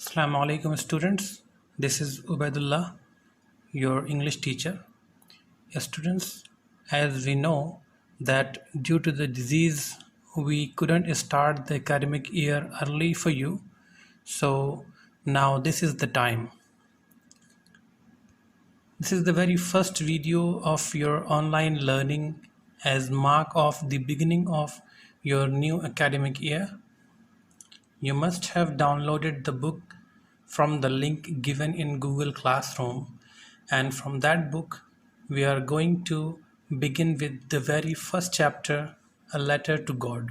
Assalamu alaikum students. This is Ubaidullah, your English teacher. Students, as we know that due to the disease we couldn't start the academic year early for you. So now this is the time. This is the very first video of your online learning as mark of the beginning of your new academic year. You must have downloaded the book from the link given in Google Classroom, and from that book we are going to begin with the very first chapter, A Letter to God.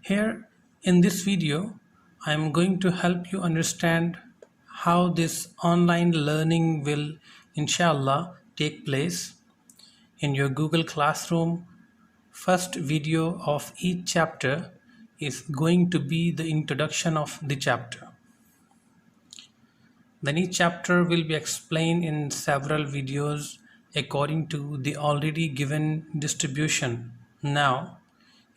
Here in this video I am going to help you understand how this online learning will inshallah take place. In your Google Classroom, first video of each chapter is going to be the introduction of the chapter. Then each chapter will be explained in several videos according to the already given distribution. Now,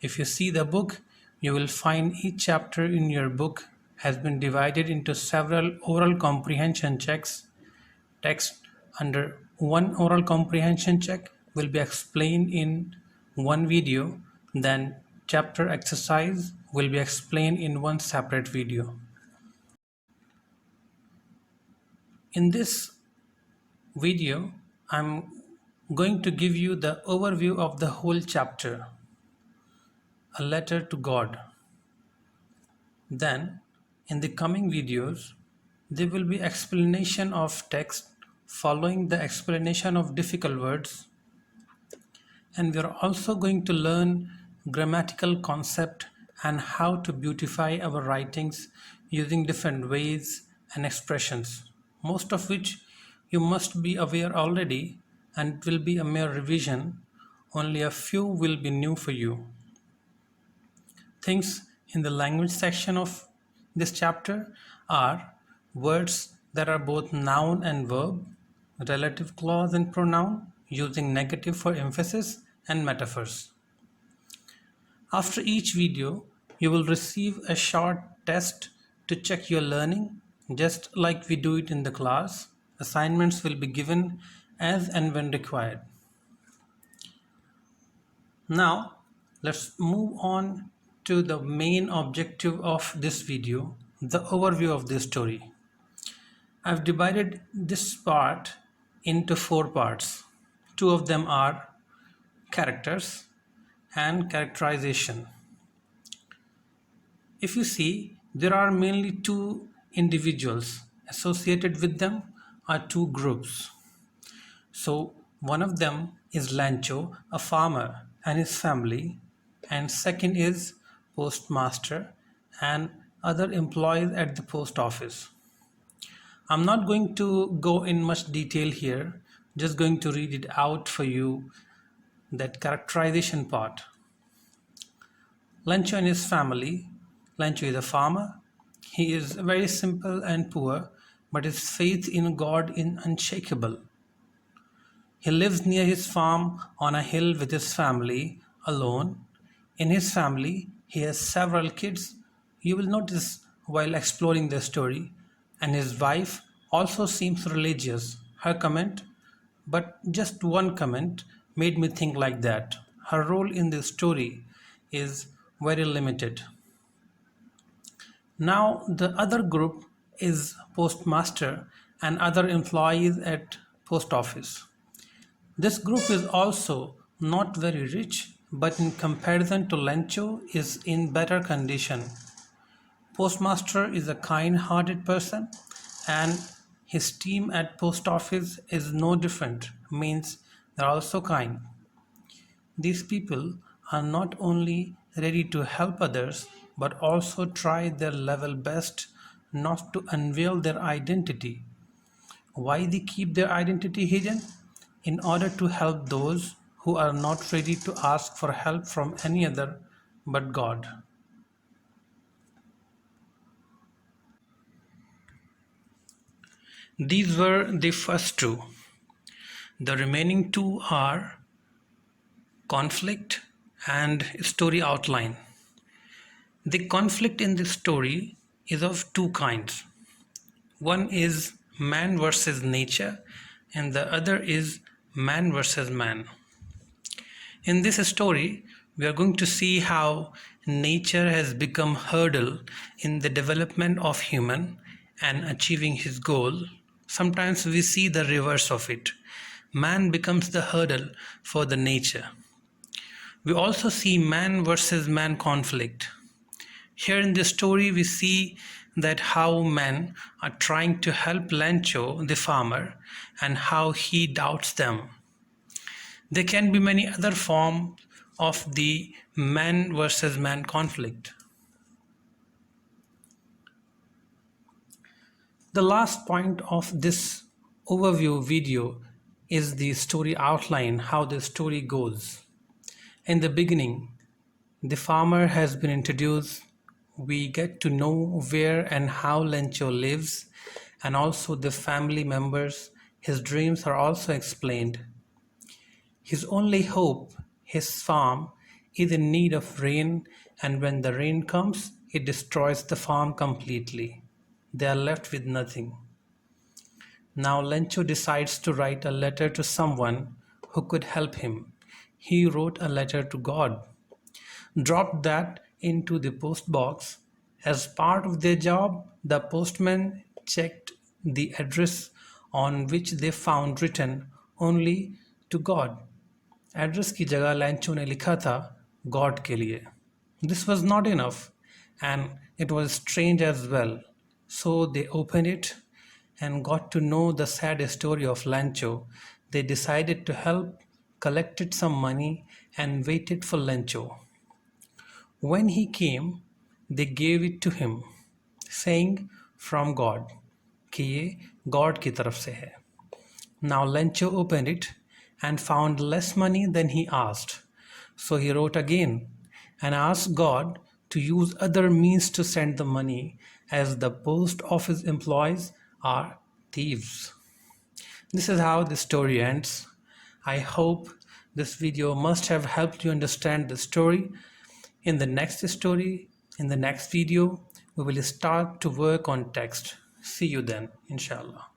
if you see the book, you will find each chapter in your book has been divided into several oral comprehension checks. Text under one oral comprehension check will be explained in one video, then chapter exercise will be explained in one separate video. In this video, I'm going to give you the overview of the whole chapter, A Letter to God. Then, in the coming videos, there will be explanation of text following the explanation of difficult words, and we are also going to learn grammatical concept and how to beautify our writings using different ways and expressions, most of which you must be aware already, and it will be a mere revision. Only a few will be new for you. Things in the language section of this chapter are words that are both noun and verb, relative clause and pronoun, using negative for emphasis, and metaphors. After each video, you will receive a short test to check your learning, just like we do it in the class. Assignments will be given as and when required. Now, let's move on to the main objective of this video, the overview of this story. I've divided this part into 4 parts. 2 of them are characters and characterization. If you see, there are mainly 2 individuals. Associated with them are 2 groups. So one of them is Lancho, a farmer, and his family, and second is postmaster and other employees at the post office. I'm not going to go in much detail here, just going to read it out for you, that characterization part. Lancho and his family. Lancho is a farmer. He is very simple and poor, but his faith in God is unshakable. He lives near his farm on a hill with his family, alone. In his family, he has several kids. You will notice while exploring the story, and his wife also seems religious. Her comment, but just one comment, made me think like that. Her role in the story is very limited. Now the other group is postmaster and other employees at post office. This group is also not very rich, but in comparison to Lencho is in better condition. Postmaster is a kind-hearted person, and his team at post office is no different, means they're also kind. These people are not only ready to help others, but also try their level best not to unveil their identity. Why they keep their identity hidden? In order to help those who are not ready to ask for help from any other but God. These were the first 2. The remaining 2 are conflict and story outline. The conflict in this story is of two kinds. One is man versus nature, and the other is man versus man. In this story, we are going to see how nature has become hurdle in the development of human and achieving his goal. Sometimes we see the reverse of it. Man becomes the hurdle for the nature. We also see man versus man conflict. Here in this story, we see that how men are trying to help Lancho, the farmer, and how he doubts them. There can be many other forms of the man versus man conflict. The last point of this overview video is the story outline, how the story goes. In the beginning, the farmer has been introduced. We get to know where and how Lencho lives, and also the family members. His dreams are also explained. His only hope, his farm, is in need of rain, and when the rain comes, it destroys the farm completely. They are left with nothing. Now Lencho decides to write a letter to someone who could help him. He wrote a letter to God, dropped that into the post box. As part of their job, the postman checked the address on which they found written only to God. Address की जगह लैंचो ने लिखा था God के लिए. This was not enough, and it was strange as well. So they opened it and got to know the sad story of Lancho. They decided to help, collected some money, and waited for Lancho. When he came, they gave it to him, saying from God कि ये God की तरफ से है. Now Lencho opened it and found less money than he asked. So he wrote again and asked God to use other means to send the money, as the post office employees are thieves. This is how the story ends. I hope this video must have helped you understand the story. In the next story, in the next video, we will start to work on text. See you then, inshallah.